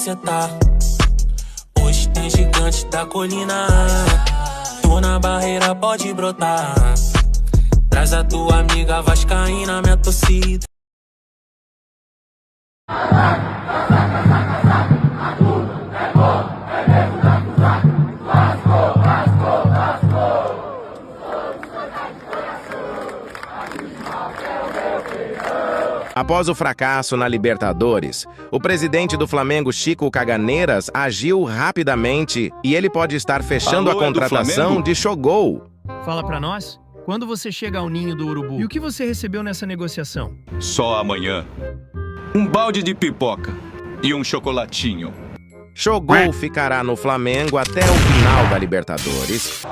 cê tá. Hoje tem gigantes da colina. Tô na barreira, pode brotar. Traz a tua amiga vascaína, minha torcida. Após o fracasso na Libertadores, o presidente do Flamengo, Chico Caganeiras, agiu rapidamente e ele pode estar fechando a contratação de Chogol. Fala pra nós, quando você chega ao ninho do urubu, e o que você recebeu nessa negociação? Só amanhã. Um balde de pipoca e um chocolatinho. Chogol ficará no Flamengo até o final da Libertadores.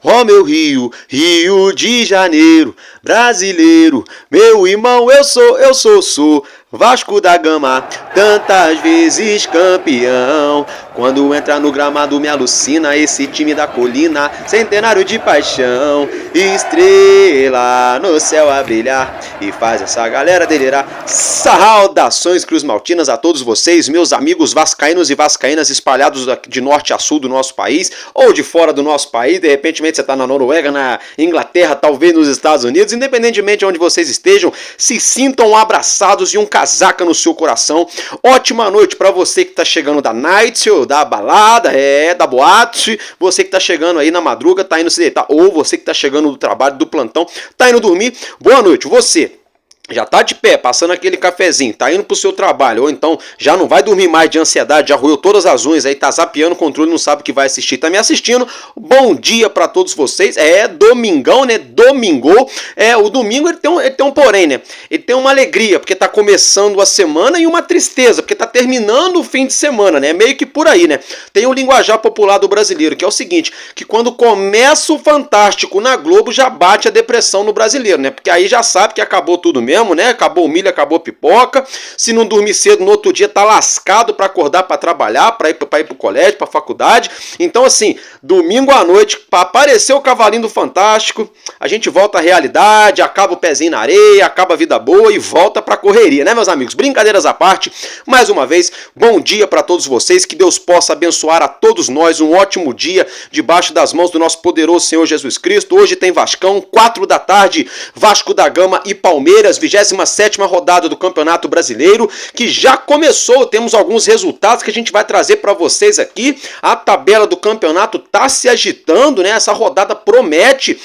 Ó meu Rio, Rio de Janeiro, brasileiro, meu irmão, eu sou Vasco da Gama, tantas vezes campeão. Quando entra no gramado me alucina esse time da colina, centenário de paixão, estrela no céu a brilhar e faz essa galera delirar. Saudações Cruz Maltinas a todos vocês, meus amigos vascaínos e vascaínas espalhados de norte a sul do nosso país ou de fora do nosso país. De repente você está na Noruega, na Inglaterra, talvez nos Estados Unidos. Independentemente de onde vocês estejam, se sintam abraçados e um casaca no seu coração. Ótima noite para você que tá chegando da night, ou da balada, da boate, você que tá chegando aí na madruga, tá indo se deitar, ou você que tá chegando do trabalho, do plantão, tá indo dormir. Boa noite, você já tá de pé, passando aquele cafezinho, tá indo pro seu trabalho, ou então já não vai dormir mais de ansiedade, já roeu todas as unhas aí, tá zapeando o controle, não sabe o que vai assistir, tá me assistindo. Bom dia pra todos vocês. Domingão, né? Domingou. O domingo ele tem um porém, né? Ele tem uma alegria, porque tá começando a semana, e uma tristeza, porque tá terminando o fim de semana, né? Meio que por aí, né? Tem o linguajar popular do brasileiro, que é o seguinte, que quando começa o Fantástico na Globo, já bate a depressão no brasileiro, né? Porque aí já sabe que acabou tudo mesmo, né? Acabou o milho, acabou a pipoca. Se não dormir cedo no outro dia, tá lascado para acordar, para trabalhar, para ir pro colégio, para faculdade. Então assim, domingo à noite, para aparecer o cavalinho do Fantástico, a gente volta à realidade, acaba o pezinho na areia, acaba a vida boa e volta pra correria, né, meus amigos? Brincadeiras à parte, mais uma vez, bom dia para todos vocês, que Deus possa abençoar a todos nós, um ótimo dia debaixo das mãos do nosso poderoso Senhor Jesus Cristo. Hoje tem Vascão, 4 da tarde, Vasco da Gama e Palmeiras, 27ª rodada do Campeonato Brasileiro, que já começou. Temos alguns resultados que a gente vai trazer para vocês aqui. A tabela do campeonato tá se agitando, né? Essa rodada promete.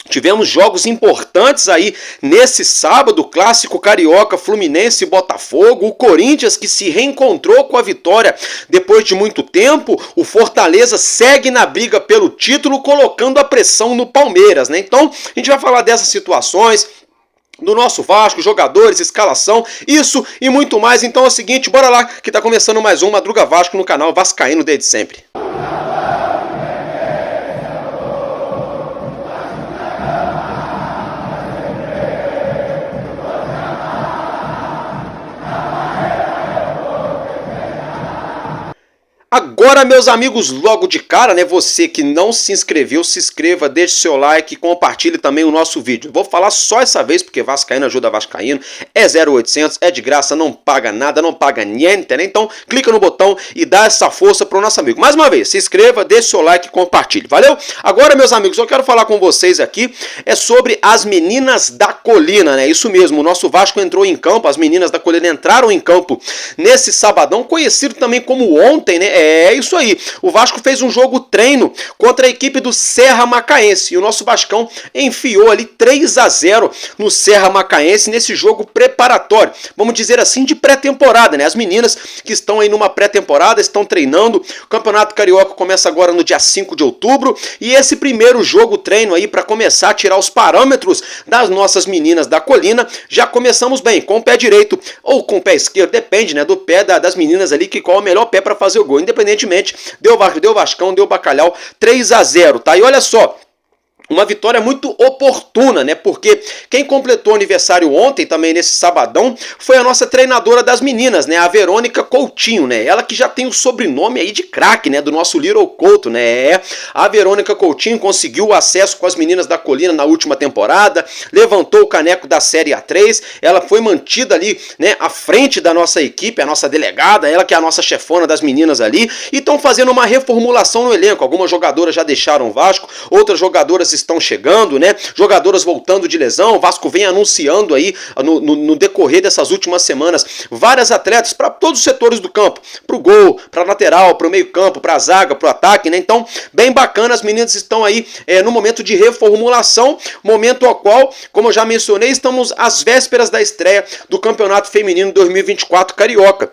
Tivemos jogos importantes aí nesse sábado, clássico carioca, Fluminense e Botafogo, o Corinthians que se reencontrou com a vitória depois de muito tempo, o Fortaleza segue na briga pelo título, colocando a pressão no Palmeiras, né? Então, a gente vai falar dessas situações, do nosso Vasco, jogadores, escalação, isso e muito mais. Então é o seguinte, bora lá que tá começando mais um Madruga Vasco no canal Vascaíno desde sempre. Agora, meus amigos, logo de cara, né? Você que não se inscreveu, se inscreva, deixe seu like, compartilhe também o nosso vídeo. Vou falar só essa vez, porque Vascaíno ajuda Vascaíno. É 0800, é de graça, não paga nada, não paga niente, né? Então, clica no botão e dá essa força pro nosso amigo. Mais uma vez, se inscreva, deixe seu like e compartilhe, valeu? Agora, meus amigos, eu quero falar com vocês aqui sobre as meninas da colina, né? Isso mesmo, o nosso Vasco entrou em campo, as meninas da colina entraram em campo nesse sabadão, conhecido também como ontem, né? É isso aí. O Vasco fez um jogo treino contra a equipe do Serra Macaense. E o nosso Vascão enfiou ali 3-0 no Serra Macaense nesse jogo preparatório. Vamos dizer assim, de pré-temporada, né? As meninas que estão aí numa pré-temporada, estão treinando. O Campeonato Carioca começa agora no dia 5 de outubro. E esse primeiro jogo treino aí para começar a tirar os parâmetros das nossas meninas da colina, já começamos bem, com o pé direito ou com o pé esquerdo, depende, né, do pé das meninas ali, que qual é o melhor pé para fazer o gol. Independentemente, deu Vascão, deu Bacalhau, 3-0, tá? E olha só, uma vitória muito oportuna, né? Porque quem completou aniversário ontem, também nesse sabadão, foi a nossa treinadora das meninas, né? A Verônica Coutinho, né? Ela que já tem o sobrenome aí de craque, né? Do nosso Little Couto, né? A Verônica Coutinho conseguiu o acesso com as meninas da Colina na última temporada, levantou o caneco da Série A3, ela foi mantida ali, né? À frente da nossa equipe, a nossa delegada, ela que é a nossa chefona das meninas ali, e estão fazendo uma reformulação no elenco. Algumas jogadoras já deixaram o Vasco, outras jogadoras estão chegando, né? Jogadoras voltando de lesão. O Vasco vem anunciando aí no decorrer dessas últimas semanas várias atletas para todos os setores do campo, para o gol, para a lateral, para o meio campo, para a zaga, para o ataque, né? Então, bem bacana, as meninas estão aí no momento de reformulação, momento ao qual, como eu já mencionei, estamos às vésperas da estreia do Campeonato Feminino 2024 Carioca.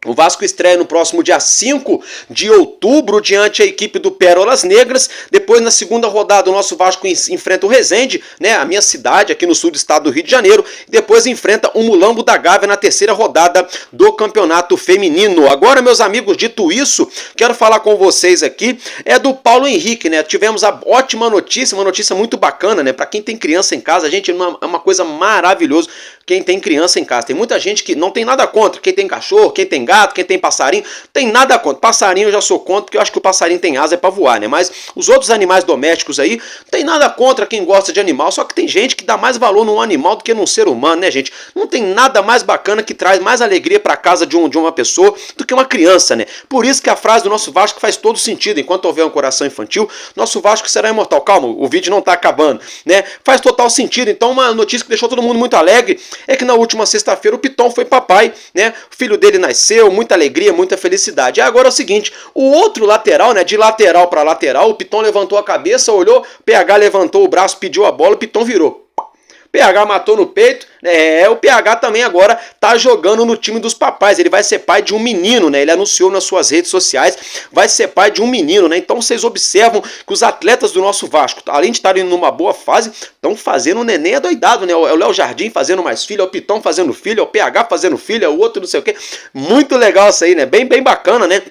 O Vasco estreia no próximo dia 5 de outubro diante a equipe do Pérolas Negras. Depois, na segunda rodada, o nosso Vasco enfrenta o Resende, né, a minha cidade aqui no sul do estado do Rio de Janeiro. Depois enfrenta o Mulambo da Gávea na terceira rodada do Campeonato Feminino. Agora, meus amigos, dito isso, quero falar com vocês aqui do Paulo Henrique, né? Tivemos a ótima notícia, uma notícia muito bacana, né? Para quem tem criança em casa, gente, é uma coisa maravilhosa quem tem criança em casa. Tem muita gente que não tem nada contra, quem tem cachorro, quem tem gato, quem tem passarinho, tem nada contra. Passarinho eu já sou contra, porque eu acho que o passarinho tem asa para voar, né? Mas os outros animais domésticos aí, tem nada contra quem gosta de animal, só que tem gente que dá mais valor num animal do que num ser humano, né, gente? Não tem nada mais bacana que traz mais alegria para casa de uma pessoa do que uma criança, né? Por isso que a frase do nosso Vasco faz todo sentido. Enquanto houver um coração infantil, nosso Vasco será imortal. Calma, o vídeo não tá acabando, né? Faz total sentido. Então, uma notícia que deixou todo mundo muito alegre é que na última sexta-feira o Piton foi papai, né? O filho dele nasceu, muita alegria, muita felicidade. E agora é o seguinte, o outro lateral, né, de lateral para lateral, o Piton levantou a cabeça, olhou, o PH levantou o braço, pediu a bola, o Piton virou. PH matou no peito, o PH também agora tá jogando no time dos papais, ele vai ser pai de um menino, né? Ele anunciou nas suas redes sociais, vai ser pai de um menino, né? Então vocês observam que os atletas do nosso Vasco, além de estarem numa boa fase, estão fazendo um neném adoidado, né? É o Léo Jardim fazendo mais filho, é o Piton fazendo filho, é o PH fazendo filho, é o outro não sei o que. Muito legal isso aí, né? Bem bacana, né?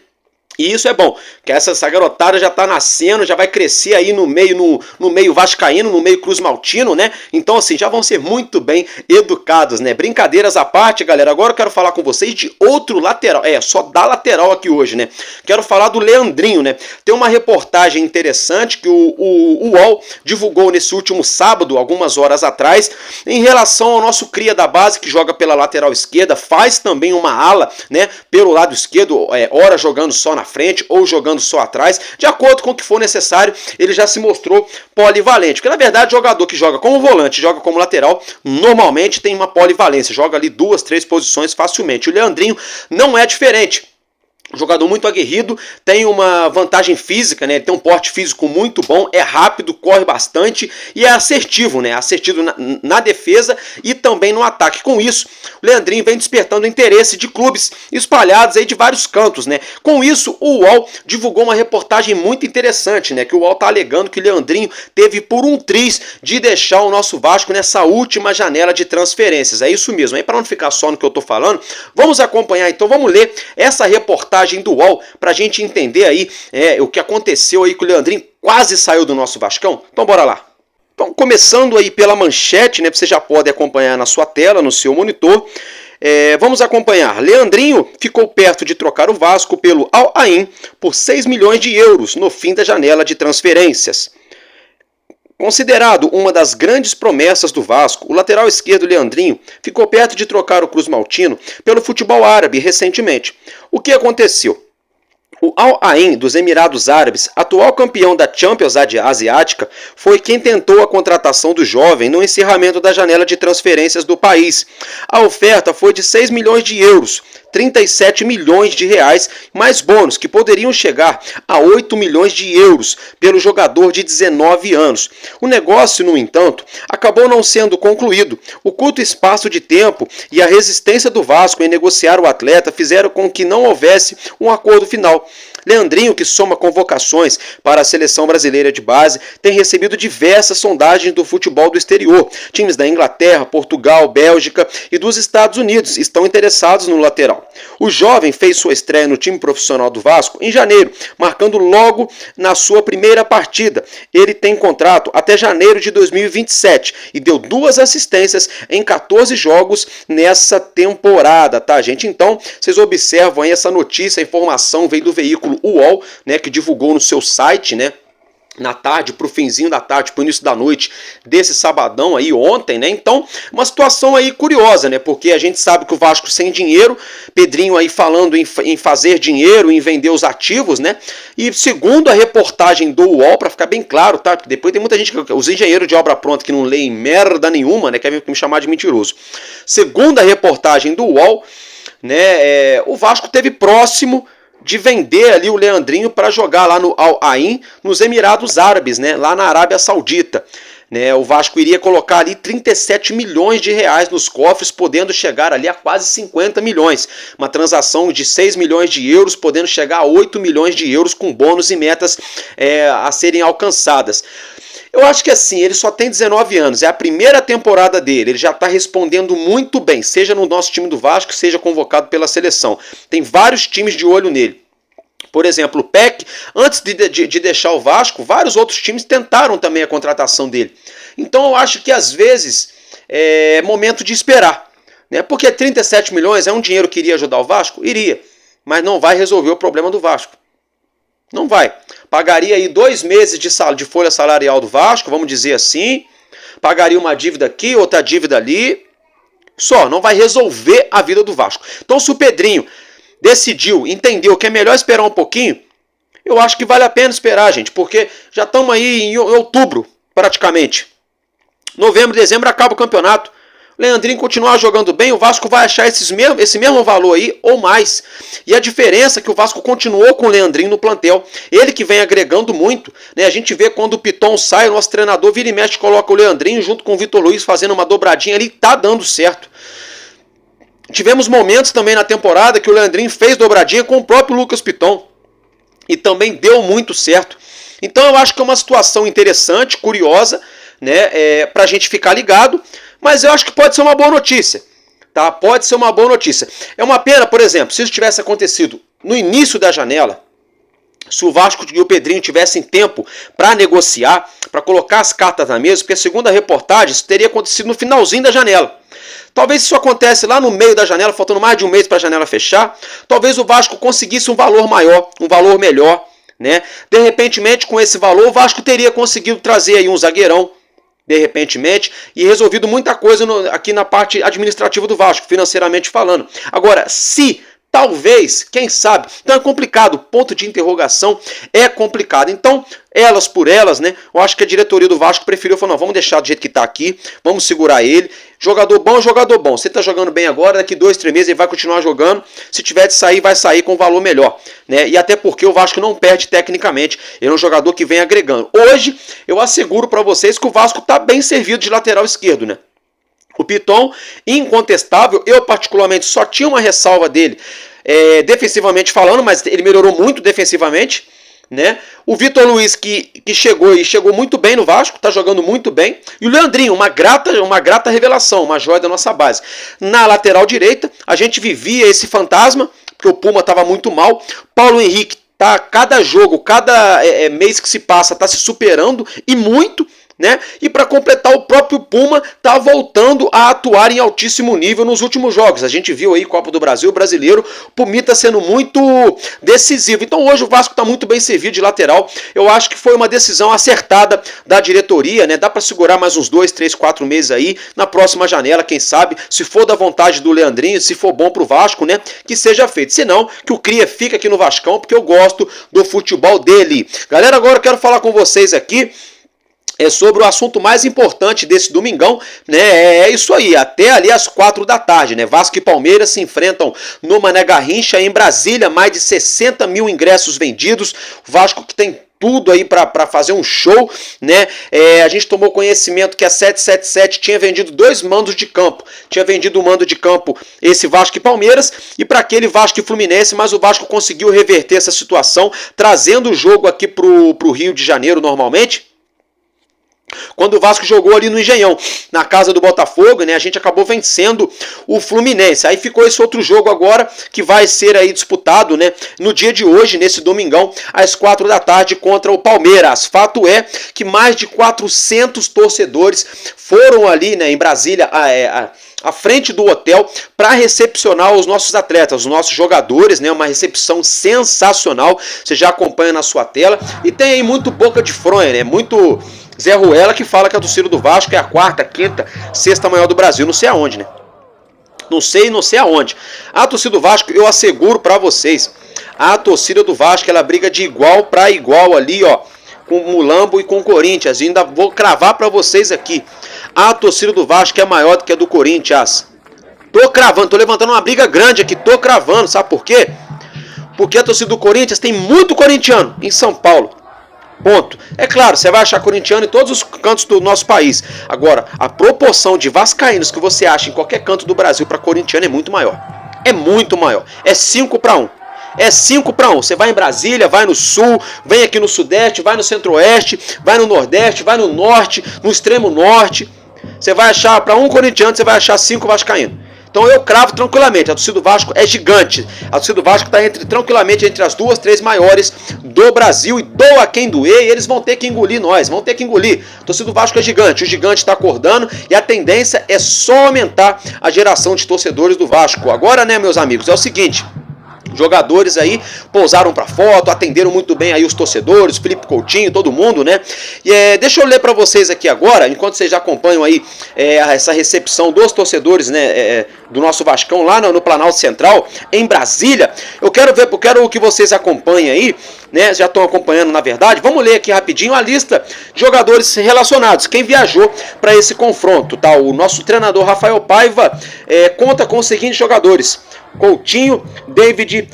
E isso é bom, que essa garotada já tá nascendo, já vai crescer aí no meio vascaíno, no meio cruzmaltino, né? Então assim, já vão ser muito bem educados, né? Brincadeiras à parte, galera, agora eu quero falar com vocês de outro lateral, só da lateral aqui hoje, né? Quero falar do Leandrinho, né? Tem uma reportagem interessante que o UOL divulgou nesse último sábado, algumas horas atrás, em relação ao nosso cria da base, que joga pela lateral esquerda, faz também uma ala, né? Pelo lado esquerdo, ora jogando só na frente ou jogando só atrás, de acordo com o que for necessário, ele já se mostrou polivalente, porque na verdade jogador que joga como volante, joga como lateral, normalmente tem uma polivalência, joga ali 2, 3 posições facilmente. O Leandrinho não é diferente. Um jogador muito aguerrido, tem uma vantagem física, né? Ele tem um porte físico muito bom, é rápido, corre bastante e é assertivo, né? Assertivo na defesa e também no ataque. Com isso, o Leandrinho vem despertando o interesse de clubes espalhados aí de vários cantos, né? Com isso, o UOL divulgou uma reportagem muito interessante, né? Que o UOL está alegando que o Leandrinho teve por um triz de deixar o nosso Vasco nessa última janela de transferências. É isso mesmo. Aí, para não ficar só no que eu estou falando, vamos acompanhar, então, vamos ler essa reportagem do UOL para a gente entender aí o que aconteceu aí que o Leandrinho quase saiu do nosso Vascão. Então bora lá. Então, começando aí pela manchete, né? Você já pode acompanhar na sua tela, no seu monitor. Vamos acompanhar. Leandrinho ficou perto de trocar o Vasco pelo Al Ain por 6 milhões de euros no fim da janela de transferências. Considerado uma das grandes promessas do Vasco, o lateral esquerdo Leandrinho ficou perto de trocar o cruzmaltino pelo futebol árabe recentemente. O que aconteceu? O Al Ain dos Emirados Árabes, atual campeão da Champions Asiática, foi quem tentou a contratação do jovem no encerramento da janela de transferências do país. A oferta foi de 6 milhões de euros, 37 milhões de reais, mais bônus, que poderiam chegar a 8 milhões de euros pelo jogador de 19 anos. O negócio, no entanto, acabou não sendo concluído. O curto espaço de tempo e a resistência do Vasco em negociar o atleta fizeram com que não houvesse um acordo final. Leandrinho, que soma convocações para a seleção brasileira de base, tem recebido diversas sondagens do futebol do exterior. Times da Inglaterra, Portugal, Bélgica e dos Estados Unidos estão interessados no lateral. O jovem fez sua estreia no time profissional do Vasco em janeiro, marcando logo na sua primeira partida. Ele tem contrato até janeiro de 2027 e deu 2 assistências em 14 jogos nessa temporada, tá, gente? Então, vocês observam aí essa notícia, a informação veio do veículo UOL, né, que divulgou no seu site, né, na tarde, pro finzinho da tarde, pro início da noite desse sabadão aí, ontem, né? Então, uma situação aí curiosa, né? Porque a gente sabe que o Vasco sem dinheiro, Pedrinho aí falando em fazer dinheiro, em vender os ativos, né? E segundo a reportagem do UOL, para ficar bem claro, tá? Porque depois tem muita gente, os engenheiros de obra pronta que não leem merda nenhuma, né? Quer me chamar de mentiroso. Segundo a reportagem do UOL, né? O Vasco teve próximo de vender ali o Leandrinho para jogar lá no Al Ain, nos Emirados Árabes, né, lá na Arábia Saudita. Né, o Vasco iria colocar ali 37 milhões de reais nos cofres, podendo chegar ali a quase 50 milhões. Uma transação de 6 milhões de euros, podendo chegar a 8 milhões de euros com bônus e metas a serem alcançadas. Eu acho que assim, ele só tem 19 anos, é a primeira temporada dele, ele já está respondendo muito bem, seja no nosso time do Vasco, seja convocado pela seleção. Tem vários times de olho nele. Por exemplo, o PEC, antes de deixar o Vasco, vários outros times tentaram também a contratação dele. Então eu acho que às vezes é momento de esperar, né? Porque 37 milhões é um dinheiro que iria ajudar o Vasco? Iria, mas não vai resolver o problema do Vasco. Não vai. Pagaria aí 2 meses de folha salarial do Vasco, vamos dizer assim. Pagaria uma dívida aqui, outra dívida ali. Só, não vai resolver a vida do Vasco. Então se o Pedrinho decidiu, entendeu que é melhor esperar um pouquinho, eu acho que vale a pena esperar, gente. Porque já estamos aí em outubro, praticamente. Novembro, dezembro acaba o campeonato. Leandrinho continuar jogando bem, o Vasco vai achar esse mesmo valor aí, ou mais. E a diferença é que o Vasco continuou com o Leandrinho no plantel. Ele que vem agregando muito, né? A gente vê quando o Piton sai, o nosso treinador vira e mexe, coloca o Leandrinho junto com o Vitor Luiz fazendo uma dobradinha ali, tá dando certo. Tivemos momentos também na temporada que o Leandrinho fez dobradinha com o próprio Lucas Piton. E também deu muito certo. Então eu acho que é uma situação interessante, curiosa, né? Pra gente ficar ligado. Mas eu acho que pode ser uma boa notícia, tá? Pode ser uma boa notícia. É uma pena, por exemplo, se isso tivesse acontecido no início da janela, se o Vasco e o Pedrinho tivessem tempo para negociar, para colocar as cartas na mesa, porque segundo a reportagem, isso teria acontecido no finalzinho da janela. Talvez isso acontece lá no meio da janela, faltando mais de um mês para a janela fechar. Talvez o Vasco conseguisse um valor maior, um valor melhor, né? De repente, com esse valor, o Vasco teria conseguido trazer aí um zagueirão, de repente, e resolvido muita coisa aqui na parte administrativa do Vasco, financeiramente falando. Agora, se talvez, quem sabe, então é complicado, ponto de interrogação é complicado. Então, elas por elas, né, eu acho que a diretoria do Vasco preferiu, falou, não, vamos deixar do jeito que tá aqui, vamos segurar ele, jogador bom, você tá jogando bem agora, daqui 2, 3 meses ele vai continuar jogando, se tiver de sair, vai sair com valor melhor, né, e até porque o Vasco não perde tecnicamente, ele é um jogador que vem agregando. Hoje, eu asseguro para vocês que o Vasco tá bem servido de lateral esquerdo, né. O Piton, incontestável, eu particularmente só tinha uma ressalva dele, defensivamente falando, mas ele melhorou muito defensivamente, né? O Vitor Luiz que chegou muito bem no Vasco, tá jogando muito bem, e o Leandrinho, uma grata revelação, uma joia da nossa base. Na lateral direita, a gente vivia esse fantasma, porque o Puma estava muito mal. Paulo Henrique tá cada jogo, cada mês que se passa, tá se superando e muito, né? E para completar, o próprio Puma tá voltando a atuar em altíssimo nível nos últimos jogos. A gente viu aí Copa do Brasil, brasileiro, o Pumita sendo muito decisivo. Então hoje o Vasco tá muito bem servido de lateral. Eu acho que foi uma decisão acertada da diretoria, né? Dá para segurar mais uns 2, 3, 4 meses aí na próxima janela, quem sabe, se for da vontade do Leandrinho, se for bom pro Vasco, né? Que seja feito. Se não, que o Cria fica aqui no Vascão, porque eu gosto do futebol dele. Galera, agora eu quero falar com vocês aqui sobre o assunto mais importante desse domingão, né? É isso aí, até ali às 4 da tarde, né? Vasco e Palmeiras se enfrentam no Mané Garrincha em Brasília, mais de 60 mil ingressos vendidos. O Vasco que tem tudo aí para fazer um show, né? A gente tomou conhecimento que a 777 tinha vendido 2 mandos de campo. Tinha vendido o mando de campo, esse Vasco e Palmeiras, e para aquele Vasco e Fluminense, mas o Vasco conseguiu reverter essa situação, trazendo o jogo aqui pro Rio de Janeiro normalmente. Quando o Vasco jogou ali no Engenhão, na casa do Botafogo, né, a gente acabou vencendo o Fluminense. Aí ficou esse outro jogo agora, que vai ser aí disputado, né, no dia de hoje, nesse domingão, às 4 da tarde, contra o Palmeiras. Fato é que mais de 400 torcedores foram ali, né, em Brasília, à frente do hotel para recepcionar os nossos atletas, os nossos jogadores, né? Uma recepção sensacional, você já acompanha na sua tela. E tem aí muito boca de fronha, né? Muito Zé Ruela que fala que a torcida do Vasco é a 4ª, 5ª, 6ª maior do Brasil, não sei aonde, né? Não sei aonde. A torcida do Vasco, eu asseguro para vocês, a torcida do Vasco, ela briga de igual para igual ali, ó, com o Mulambo e com o Corinthians. E ainda vou cravar para vocês aqui, a torcida do Vasco é maior do que a do Corinthians. Tô cravando, tô levantando uma briga grande aqui, tô cravando, sabe por quê? Porque a torcida do Corinthians tem muito corintiano em São Paulo. Ponto. É claro, você vai achar corintiano em todos os cantos do nosso país. Agora, a proporção de vascaínos que você acha em qualquer canto do Brasil para corintiano é muito maior. É muito maior. É 5-1. É 5-1. Você vai em Brasília, vai no Sul, vem aqui no Sudeste, vai no Centro-Oeste, vai no Nordeste, vai no Norte, no Extremo Norte. Você vai achar, para um corintiano, você vai achar 5 vascaínos. Então eu cravo tranquilamente, a torcida do Vasco é gigante. A torcida do Vasco está tranquilamente entre as 2, 3 maiores do Brasil. E doa quem doer, e eles vão ter que engolir nós, vão ter que engolir. A torcida do Vasco é gigante, o gigante está acordando e a tendência é só aumentar a geração de torcedores do Vasco. Agora, né, meus amigos, é o seguinte... Jogadores aí pousaram para foto, atenderam muito bem aí os torcedores, Felipe Coutinho, todo mundo, né? E deixa eu ler para vocês aqui agora, enquanto vocês já acompanham aí essa recepção dos torcedores, né, do nosso Vascão lá no Planalto Central, em Brasília. Eu quero que vocês acompanhem aí, né? Já estão acompanhando, na verdade. Vamos ler aqui rapidinho a lista de jogadores relacionados, quem viajou para esse confronto, tá? O nosso treinador Rafael Paiva conta com os seguintes jogadores: Coutinho, David,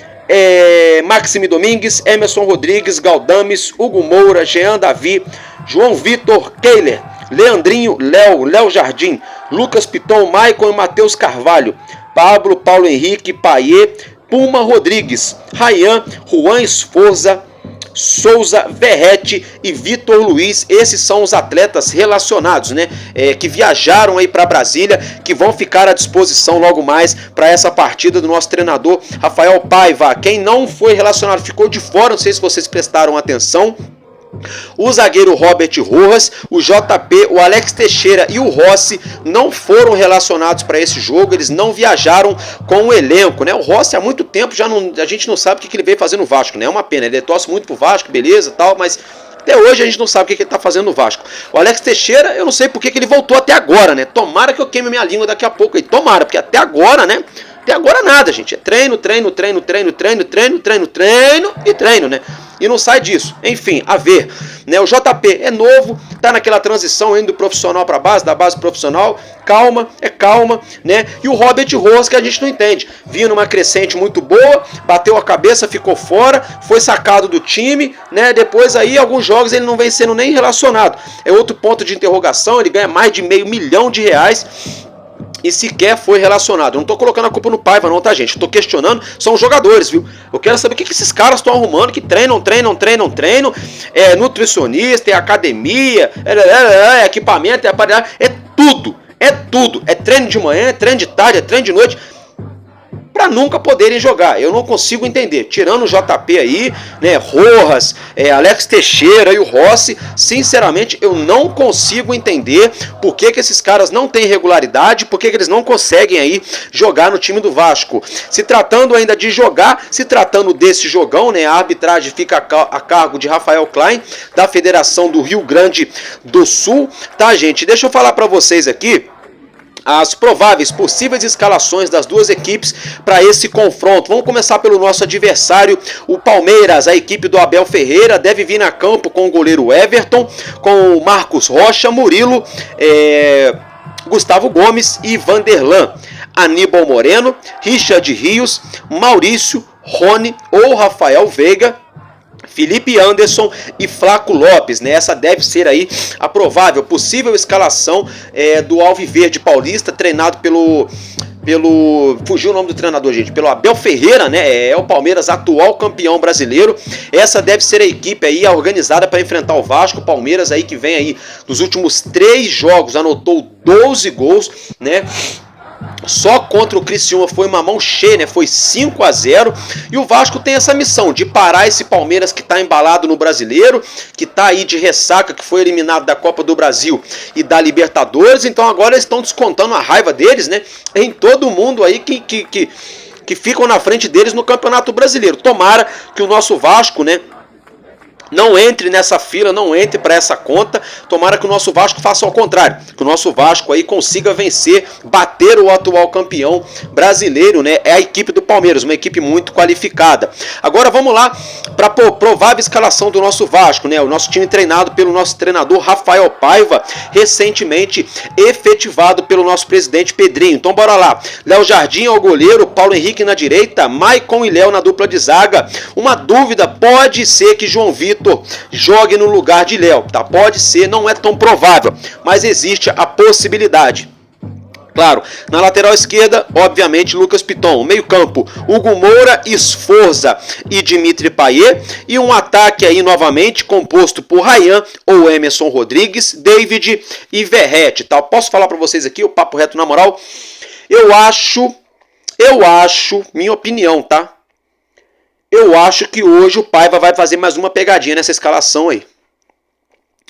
Maxime Domingues, Emerson Rodrigues, Galdames, Hugo Moura, Jean Davi, João Vitor, Keiler, Leandrinho, Léo Jardim, Lucas Piton, Maicon e Matheus Carvalho, Pablo, Paulo Henrique, Paiê, Puma Rodrigues, Rayan, Juan Esforza, Souza, Verrete e Vitor Luiz. Esses são os atletas relacionados, né? Que viajaram aí para Brasília, que vão ficar à disposição logo mais para essa partida do nosso treinador Rafael Paiva. Quem não foi relacionado ficou de fora, não sei se vocês prestaram atenção. O zagueiro Robert Rojas, o JP, o Alex Teixeira e o Rossi não foram relacionados para esse jogo, eles não viajaram com o elenco, né? O Rossi há muito tempo a gente não sabe o que ele veio fazer no Vasco, né? É uma pena, ele torce muito pro Vasco, beleza, tal, mas até hoje a gente não sabe o que ele tá fazendo no Vasco. O Alex Teixeira, eu não sei porque que ele voltou até agora, né? Tomara que eu queime minha língua daqui a pouco aí, tomara, porque até agora, né? Até agora nada, gente. É treino, né? E não sai disso. Enfim, a ver. Né? O JP é novo, tá naquela transição indo do profissional para base, da base profissional. Calma, né? E o Robert Rojas, que a gente não entende. Vinha numa crescente muito boa, bateu a cabeça, ficou fora, foi sacado do time, né? Depois aí, alguns jogos ele não vem sendo nem relacionado. É outro ponto de interrogação, ele ganha mais de R$500 mil e sequer foi relacionado. Eu não tô colocando a culpa no Paiva não, tá, gente? Eu tô questionando, são os jogadores, viu? Eu quero saber o que esses caras estão arrumando, que treinam, nutricionista, é academia, equipamento, é tudo. É treino de manhã, é treino de tarde, é treino de noite, para nunca poderem jogar. Eu não consigo entender. Tirando o JP aí, né, Rojas, Alex Teixeira e o Rossi, sinceramente eu não consigo entender por que esses caras não têm regularidade, por que eles não conseguem aí jogar no time do Vasco. Se tratando ainda de jogar, se tratando desse jogão, né, a arbitragem fica a cargo de Rafael Klein, da Federação do Rio Grande do Sul, tá, gente? Deixa eu falar para vocês aqui as prováveis, possíveis escalações das duas equipes para esse confronto. Vamos começar pelo nosso adversário, o Palmeiras. A equipe do Abel Ferreira deve vir a campo com o goleiro Everton, com o Marcos Rocha, Murilo, Gustavo Gomes e Vanderlan. Aníbal Moreno, Richard Rios, Maurício, Rony ou Rafael Veiga, Felipe Anderson e Flaco Lopes, né? Essa deve ser aí a provável, possível escalação do Alviverde Paulista, treinado pelo... fugiu o nome do treinador, gente, pelo Abel Ferreira, né? É o Palmeiras, atual campeão brasileiro. Essa deve ser a equipe aí organizada para enfrentar o Vasco. O Palmeiras aí que vem aí nos últimos 3 jogos, anotou 12 gols, né? Só contra o Criciúma foi uma mão cheia, né? Foi 5-0. E o Vasco tem essa missão de parar esse Palmeiras que está embalado no Brasileiro, que está aí de ressaca, que foi eliminado da Copa do Brasil e da Libertadores. Então agora eles estão descontando a raiva deles, né? Em todo mundo aí que ficam na frente deles no Campeonato Brasileiro. Tomara que o nosso Vasco, né, não entre nessa fila, não entre para essa conta. Tomara que o nosso Vasco faça ao contrário, que o nosso Vasco aí consiga vencer, bater o atual campeão brasileiro, né? É a equipe do Palmeiras, uma equipe muito qualificada. Agora vamos lá para a provável escalação do nosso Vasco, né? O nosso time treinado pelo nosso treinador Rafael Paiva, recentemente efetivado pelo nosso presidente Pedrinho. Então bora lá. Léo Jardim ao goleiro, Paulo Henrique na direita, Maicon e Léo na dupla de zaga. Uma dúvida, pode ser que João Vitor jogue no lugar de Léo, tá? Pode ser, não é tão provável, mas existe a possibilidade. Claro, na lateral esquerda, obviamente, Lucas Piton. Meio campo, Hugo Moura, Esforza e Dimitri Payet. E um ataque aí novamente composto por Ryan ou Emerson Rodrigues, David e Verrete, tá? Posso falar para vocês aqui, o papo reto na moral? Eu acho, minha opinião, tá? Eu acho que hoje o Paiva vai fazer mais uma pegadinha nessa escalação aí.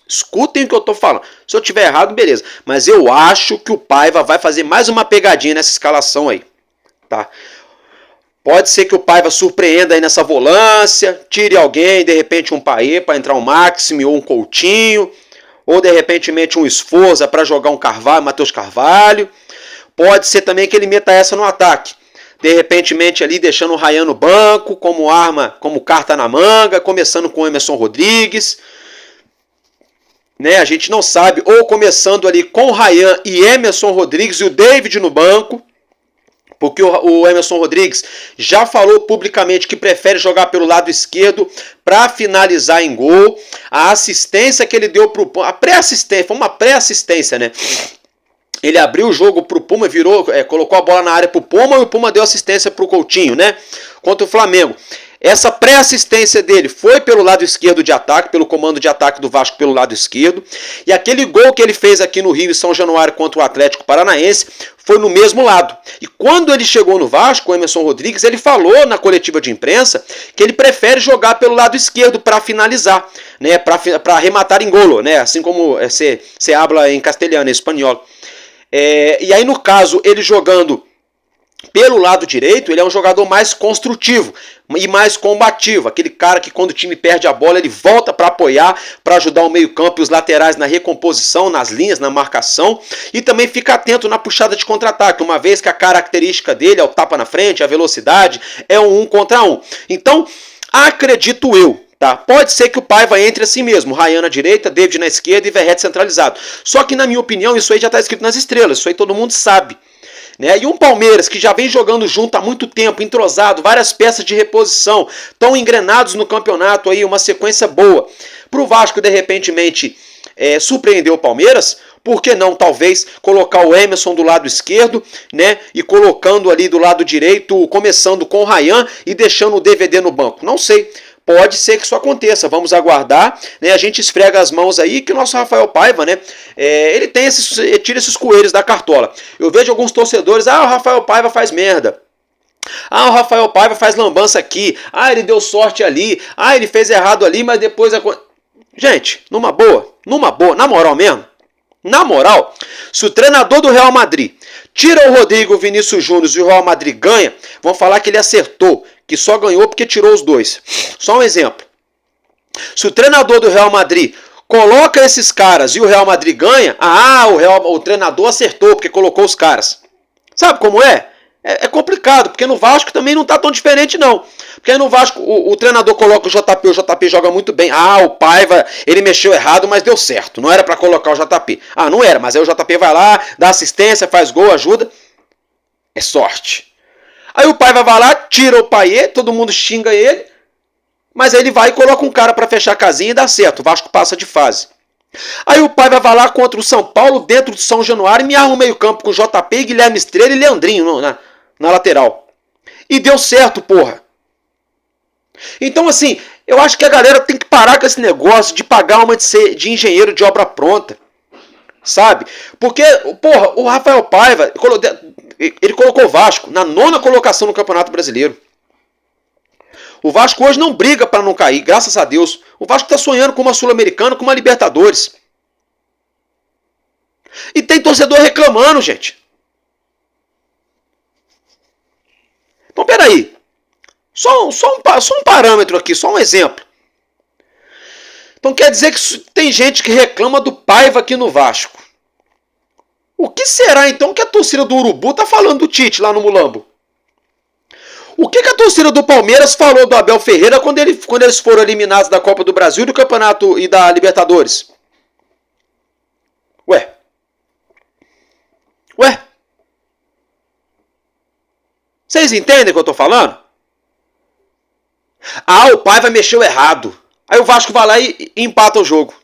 Escutem o que eu tô falando. Se eu tiver errado, beleza. Mas eu acho que o Paiva vai fazer mais uma pegadinha nessa escalação aí. Tá? Pode ser que o Paiva surpreenda aí nessa volância. Tire alguém, de repente um Payet para entrar um Máximo ou um Coutinho. Ou de repente um Esforza para jogar um Carvalho, Matheus Carvalho. Pode ser também que ele meta essa no ataque. De repente ali deixando o Ryan no banco, como arma, como carta na manga, começando com o Emerson Rodrigues, né? A gente não sabe, ou começando ali com o Ryan e Emerson Rodrigues e o David no banco, porque o Emerson Rodrigues já falou publicamente que prefere jogar pelo lado esquerdo para finalizar em gol. A assistência que ele deu pro a pré-assistência, foi uma pré-assistência, né? Ele abriu o jogo pro Puma, colocou a bola na área pro Puma e o Puma deu assistência pro Coutinho, né? Contra o Flamengo. Essa pré-assistência dele foi pelo lado esquerdo de ataque, pelo comando de ataque do Vasco pelo lado esquerdo. E aquele gol que ele fez aqui no Rio e São Januário contra o Atlético Paranaense foi no mesmo lado. E quando ele chegou no Vasco, o Emerson Rodrigues, ele falou na coletiva de imprensa que ele prefere jogar pelo lado esquerdo para finalizar, né? Para arrematar em golo, né? Assim como se habla em castelhano, em espanhol. E aí no caso, ele jogando pelo lado direito, ele é um jogador mais construtivo e mais combativo. Aquele cara que quando o time perde a bola, ele volta para apoiar, para ajudar o meio campo e os laterais na recomposição, nas linhas, na marcação. E também fica atento na puxada de contra-ataque, uma vez que a característica dele é o tapa na frente, a velocidade, é um 1 contra 1. Então, acredito eu, tá? Pode ser que o Paiva entre assim mesmo, Ryan na direita, David na esquerda e Verrete centralizado. Só que na minha opinião isso aí já está escrito nas estrelas, isso aí todo mundo sabe. Né? E um Palmeiras que já vem jogando junto há muito tempo, entrosado, várias peças de reposição, tão engrenados no campeonato aí, uma sequência boa. Para o Vasco de repente surpreender o Palmeiras, por que não talvez colocar o Emerson do lado esquerdo, né? E colocando ali do lado direito, começando com o Ryan e deixando o DVD no banco? Não sei. Pode ser que isso aconteça, vamos aguardar, né? A gente esfrega as mãos aí que o nosso Rafael Paiva, né? Ele tira esses coelhos da cartola. Eu vejo alguns torcedores, o Rafael Paiva faz merda. O Rafael Paiva faz lambança aqui. Ele deu sorte ali. Ele fez errado ali, mas depois... Gente, numa boa, na moral mesmo, na moral, se o treinador do Real Madrid tira o Rodrigo, o Vinícius Júnior e o Real Madrid ganha, vão falar que ele acertou, que só ganhou porque tirou os dois. Só um exemplo. Se o treinador do Real Madrid coloca esses caras e o Real Madrid ganha, o treinador acertou porque colocou os caras. Sabe como é? É complicado, porque no Vasco também não está tão diferente não. Porque no Vasco o treinador coloca o JP joga muito bem. O Paiva, ele mexeu errado, mas deu certo. Não era para colocar o JP. Não era, mas aí o JP vai lá, dá assistência, faz gol, ajuda. É sorte. Aí o Paiva vai lá, tira o Payet, todo mundo xinga ele. Mas aí ele vai e coloca um cara para fechar a casinha e dá certo. O Vasco passa de fase. Aí o Paiva vai lá contra o São Paulo, dentro de São Januário, e me arma o meio campo com JP, Guilherme Estrela e Leandrinho na lateral. E deu certo, porra. Então, assim, eu acho que a galera tem que parar com esse negócio de pagar uma de engenheiro de obra pronta. Sabe? Porque, porra, o Rafael Paiva, ele colocou o Vasco na 9ª colocação no Campeonato Brasileiro. O Vasco hoje não briga para não cair, graças a Deus. O Vasco está sonhando com uma Sul-Americana, com uma Libertadores. E tem torcedor reclamando, gente. Então, peraí. Só um parâmetro aqui, só um exemplo. Então quer dizer que tem gente que reclama do Paiva aqui no Vasco. O que será então que a torcida do Urubu tá falando do Tite lá no Mulambo? O que a torcida do Palmeiras falou do Abel Ferreira quando eles foram eliminados da Copa do Brasil, do Campeonato e da Libertadores? Ué? Vocês entendem o que eu tô falando? Ah, o Paiva mexeu errado. Aí o Vasco vai lá e empata o jogo.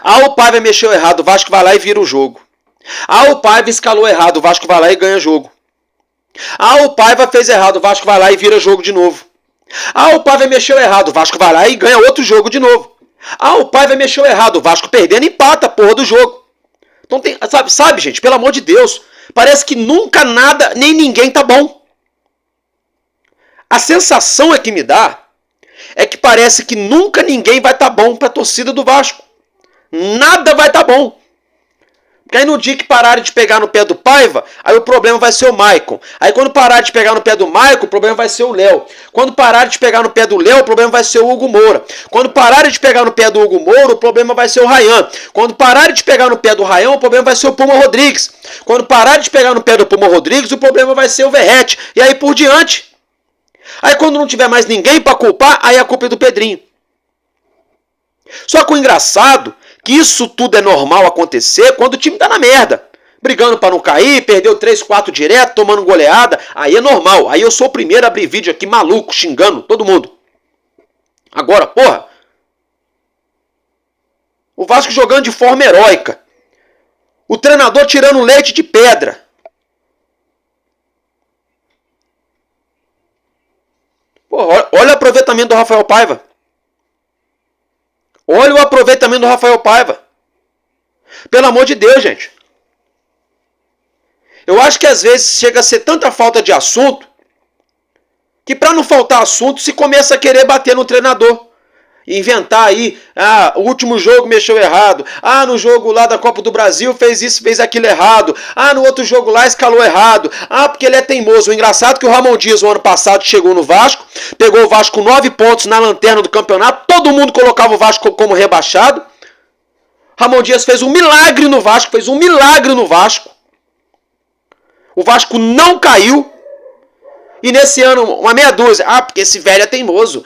Ah, o Paiva mexeu errado. O Vasco vai lá e vira o jogo. Ah, o Paiva escalou errado. O Vasco vai lá e ganha jogo. Ah, o Paiva fez errado. O Vasco vai lá e vira jogo de novo. Ah, o Paiva mexeu errado. O Vasco vai lá e ganha outro jogo de novo. Ah, o Paiva mexeu errado. O Vasco perdendo empata a porra do jogo. Então tem, sabe, gente, pelo amor de Deus. Parece que nunca nada, nem ninguém tá bom. A sensação é que me dá é que parece que nunca ninguém vai estar bom para a torcida do Vasco. Nada vai estar bom. Porque aí no dia que pararem de pegar no pé do Paiva, aí o problema vai ser o Maicon. Aí quando parar de pegar no pé do Maicon, o problema vai ser o Léo. Quando pararem de pegar no pé do Léo, o problema vai ser o Hugo Moura. Quando pararem de pegar no pé do Hugo Moura, o problema vai ser o Ryan. Quando pararem de pegar no pé do Ryan, o problema vai ser o Puma Rodrigues. Quando pararem de pegar no pé do Puma Rodrigues, o problema vai ser o Verrete. E aí por diante. Aí quando não tiver mais ninguém para culpar, aí a culpa é do Pedrinho. Só que o engraçado, que isso tudo é normal acontecer quando o time tá na merda. Brigando para não cair, perdeu 3, 4 direto, tomando goleada. Aí é normal. Aí eu sou o primeiro a abrir vídeo aqui maluco, xingando todo mundo. Agora, porra. O Vasco jogando de forma heróica. O treinador tirando leite de pedra. Porra, olha o aproveitamento do Rafael Paiva. Olha o aproveitamento do Rafael Paiva. Pelo amor de Deus, gente. Eu acho que às vezes chega a ser tanta falta de assunto que para não faltar assunto se começa a querer bater no treinador. Inventar aí, o último jogo mexeu errado. No jogo lá da Copa do Brasil fez isso, fez aquilo errado. No outro jogo lá escalou errado. Porque ele é teimoso. O engraçado é que o Ramon Dias, o ano passado, chegou no Vasco, pegou o Vasco com 9 pontos na lanterna do campeonato. Todo mundo colocava o Vasco como rebaixado. Ramon Dias fez um milagre no Vasco, O Vasco não caiu. E nesse ano, uma meia dúzia. Porque esse velho é teimoso.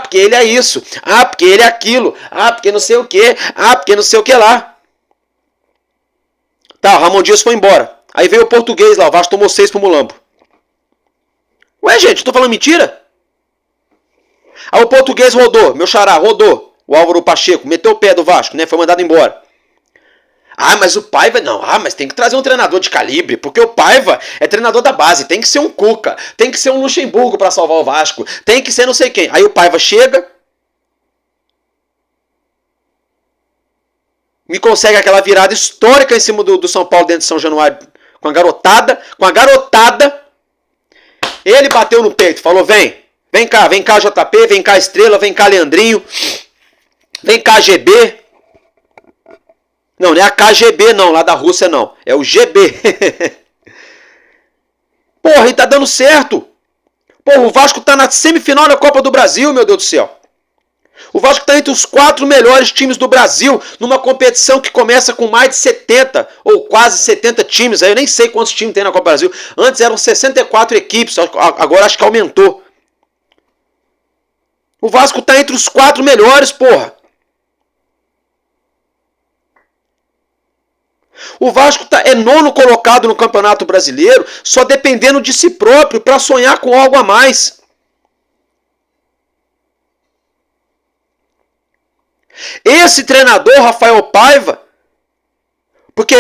Porque ele é isso. Porque ele é aquilo. Porque não sei o que. Porque não sei o que lá. Tá, o Ramon Dias foi embora. Aí veio o português lá. O Vasco tomou 6 pro Mulambo. Ué, gente, eu tô falando mentira? Aí o português rodou. Meu xará rodou. O Álvaro Pacheco meteu o pé do Vasco, né? Foi mandado embora. Mas o Paiva não. Mas tem que trazer um treinador de calibre, porque o Paiva é treinador da base. Tem que ser um Cuca, tem que ser um Luxemburgo para salvar o Vasco, tem que ser não sei quem. Aí o Paiva chega, me consegue aquela virada histórica em cima do São Paulo dentro de São Januário, com a garotada. Ele bateu no peito, falou: vem cá JP, vem cá Estrela, vem cá Leandrinho, vem cá GB. Não é a KGB não, lá da Rússia não. É o GB. Porra, e tá dando certo. Porra, o Vasco tá na semifinal da Copa do Brasil, meu Deus do céu. O Vasco tá entre os 4 melhores times do Brasil, numa competição que começa com mais de 70, ou quase 70 times. Aí eu nem sei quantos times tem na Copa do Brasil. Antes eram 64 equipes, agora acho que aumentou. O Vasco tá entre os 4 melhores, porra. O Vasco é 9º colocado no Campeonato Brasileiro, só dependendo de si próprio para sonhar com algo a mais. Esse treinador, Rafael Paiva, porque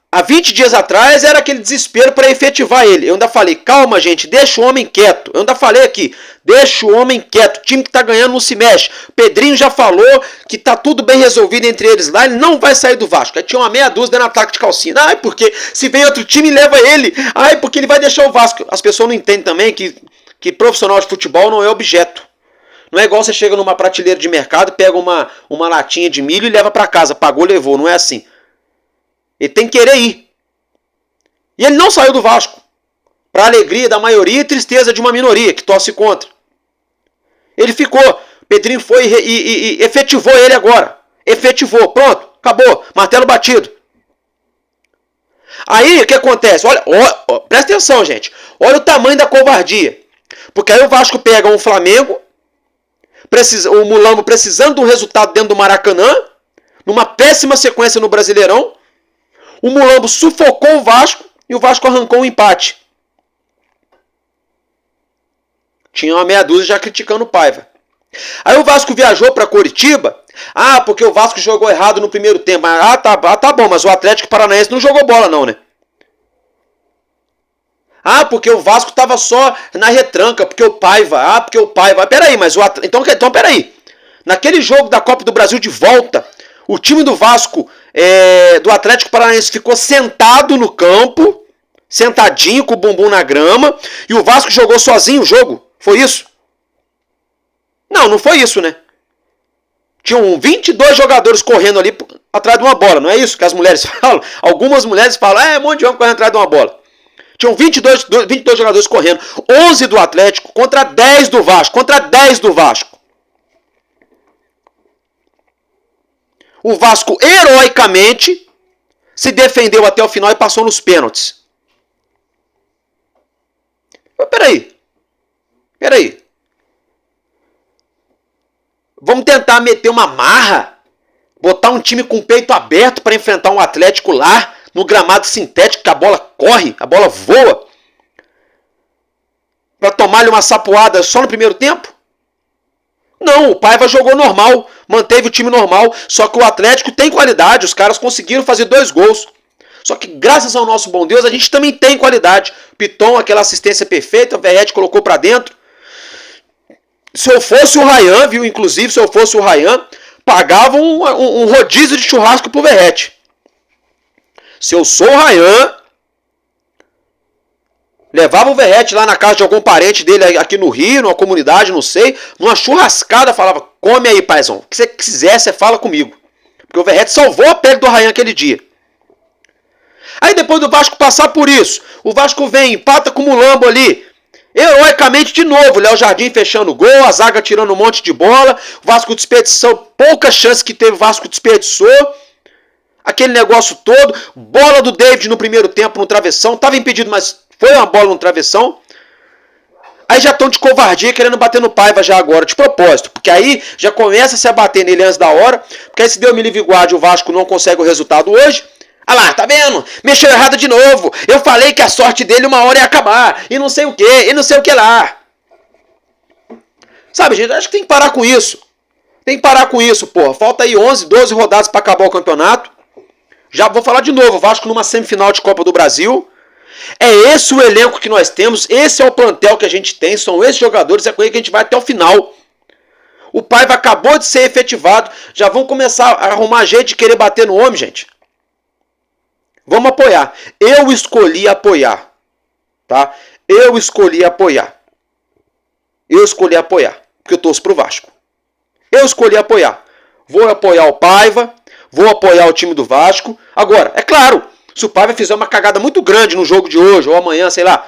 há 20 dias atrás era aquele desespero para efetivar ele. Eu ainda falei, calma gente, deixa o homem quieto. Eu ainda falei aqui, deixa o homem quieto. O time que tá ganhando não se mexe. Pedrinho já falou que tá tudo bem resolvido entre eles lá. Ele não vai sair do Vasco. Aí tinha uma meia dúzia dando ataque de calcinha. Ai, porque se vem outro time, leva ele. Ai, porque ele vai deixar o Vasco. As pessoas não entendem também que profissional de futebol não é objeto. Não é igual você chega numa prateleira de mercado, pega uma latinha de milho e leva para casa. Pagou, levou. Não é assim. Ele tem que querer ir. E ele não saiu do Vasco. Para alegria da maioria e tristeza de uma minoria que torce contra. Ele ficou. Pedrinho foi e efetivou ele agora. Efetivou. Pronto. Acabou. Martelo batido. Aí o que acontece? Olha, presta atenção, gente. Olha o tamanho da covardia. Porque aí o Vasco pega um Flamengo, o Mulambo precisando de um resultado dentro do Maracanã, numa péssima sequência no Brasileirão. O Mulambo sufocou o Vasco e o Vasco arrancou um empate. Tinha uma meia dúzia já criticando o Paiva. Aí o Vasco viajou para Coritiba. Ah, porque o Vasco jogou errado no primeiro tempo. Tá bom, mas o Atlético Paranaense não jogou bola não, né? Ah, porque o Vasco tava só na retranca, porque o Paiva. Porque o Paiva. Peraí, mas o Atlético... Então peraí. Naquele jogo da Copa do Brasil de volta, o time do Vasco, do Atlético Paranaense, ficou sentado no campo, sentadinho com o bumbum na grama, e o Vasco jogou sozinho o jogo. Foi isso? Não foi isso, né? Tinham 22 jogadores correndo ali atrás de uma bola, não é isso que as mulheres falam? Algumas mulheres falam, um monte de homem correndo atrás de uma bola. Tinham 22 jogadores correndo, 11 do Atlético contra 10 do Vasco. O Vasco heroicamente se defendeu até o final e passou nos pênaltis. Mas peraí. Vamos tentar meter uma marra, botar um time com o peito aberto para enfrentar um Atlético lá, no gramado sintético, que a bola corre, a bola voa, para tomar-lhe uma sapuada só no primeiro tempo? Não, o Paiva jogou normal, manteve o time normal, só que o Atlético tem qualidade, os caras conseguiram fazer 2 gols. Só que graças ao nosso bom Deus, a gente também tem qualidade. Piton, aquela assistência perfeita, o Verratti colocou para dentro. Se eu fosse o Ryan, viu, inclusive, se eu fosse o Ryan, pagava um rodízio de churrasco pro Verratti. Se eu sou o Ryan, levava o Verratti lá na casa de algum parente dele aqui no Rio, numa comunidade, não sei, numa churrascada, falava, come aí, paizão, o que você quiser, você fala comigo. Porque o Verratti salvou a pele do Ryan aquele dia. Aí depois do Vasco passar por isso, o Vasco vem, empata com o Mulambo ali, heroicamente de novo, Léo Jardim fechando o gol, a zaga tirando um monte de bola, o Vasco desperdiçou, poucas chances que teve o Vasco desperdiçou, aquele negócio todo, bola do David no primeiro tempo no travessão, estava impedido, mas foi uma bola no travessão. Aí já estão de covardia querendo bater no Paiva já agora, de propósito, porque aí já começa a se abater nele antes da hora, porque aí se deu Mili Viguardi, o Vasco não consegue o resultado hoje. Ah lá, tá vendo? Mexeu errado de novo. Eu falei que a sorte dele uma hora ia acabar. E não sei o que, e não sei o que lá. Sabe, gente, acho que tem que parar com isso. Tem que parar com isso, porra. Falta aí 11, 12 rodadas pra acabar o campeonato. Já vou falar de novo, o Vasco numa semifinal de Copa do Brasil. É esse o elenco que nós temos, esse é o plantel que a gente tem, são esses jogadores, é com ele que a gente vai até o final. O Paiva acabou de ser efetivado, já vão começar a arrumar jeito de querer bater no homem, gente. Vamos apoiar. Eu escolhi apoiar. Tá? Eu escolhi apoiar. Porque eu torço pro Vasco. Eu escolhi apoiar. Vou apoiar o Paiva. Vou apoiar o time do Vasco. Agora, é claro, se o Paiva fizer uma cagada muito grande no jogo de hoje, ou amanhã, sei lá,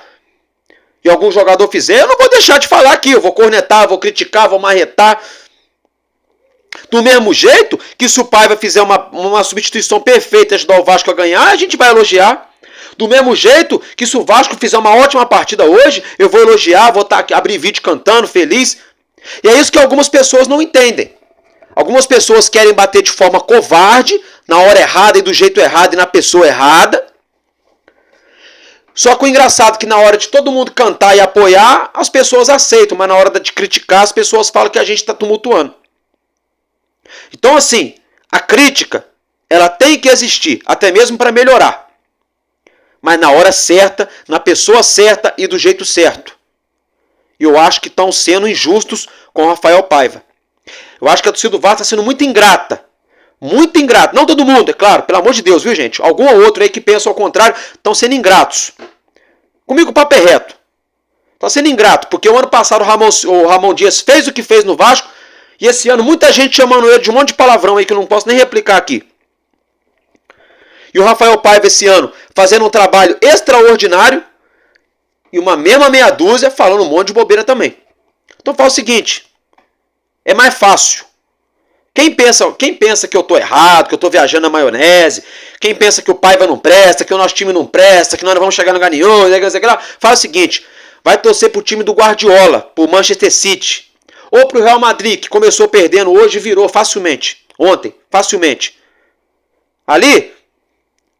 e algum jogador fizer, eu não vou deixar de falar aqui. Eu vou cornetar, vou criticar, vou marretar. Do mesmo jeito que se o Paiva fizer uma substituição perfeita e ajudar o Vasco a ganhar, a gente vai elogiar. Do mesmo jeito que se o Vasco fizer uma ótima partida hoje, eu vou elogiar, vou abrir vídeo cantando, feliz. E é isso que algumas pessoas não entendem. Algumas pessoas querem bater de forma covarde, na hora errada e do jeito errado e na pessoa errada. Só que o engraçado é que na hora de todo mundo cantar e apoiar, as pessoas aceitam, mas na hora de criticar, as pessoas falam que a gente está tumultuando. Então, assim, a crítica, ela tem que existir, até mesmo para melhorar. Mas na hora certa, na pessoa certa e do jeito certo. E eu acho que estão sendo injustos com o Rafael Paiva. Eu acho que a torcida do Vasco está sendo muito ingrata. Muito ingrata. Não todo mundo, é claro, pelo amor de Deus, viu, gente? Algum ou outro aí que pensa ao contrário estão sendo ingratos. Comigo o papo é reto. Está sendo ingrato, porque o ano passado o Ramon Dias fez o que fez no Vasco, e esse ano muita gente chamando ele de um monte de palavrão aí que eu não posso nem replicar aqui. E o Rafael Paiva esse ano fazendo um trabalho extraordinário, e uma mesma meia dúzia falando um monte de bobeira também. Então fala o seguinte, é mais fácil. Quem pensa que eu tô errado, que eu tô viajando na maionese, quem pensa que o Paiva não presta, que o nosso time não presta, que nós não vamos chegar no lugar nenhum, fala o seguinte, vai torcer pro time do Guardiola, pro Manchester City, ou pro Real Madrid, que começou perdendo hoje e virou facilmente, ontem, facilmente. Ali,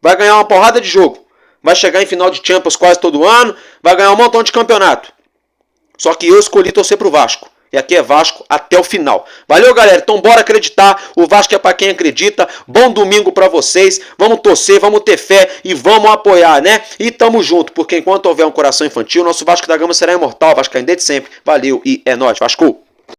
vai ganhar uma porrada de jogo, vai chegar em final de Champions quase todo ano, vai ganhar um montão de campeonato. Só que eu escolhi torcer pro Vasco. E aqui é Vasco até o final. Valeu, galera. Então bora acreditar. O Vasco é pra quem acredita. Bom domingo pra vocês. Vamos torcer, vamos ter fé e vamos apoiar, né? E tamo junto, porque enquanto houver um coração infantil, nosso Vasco da Gama será imortal. Vascaíno desde sempre. Valeu e é nóis. Vasco!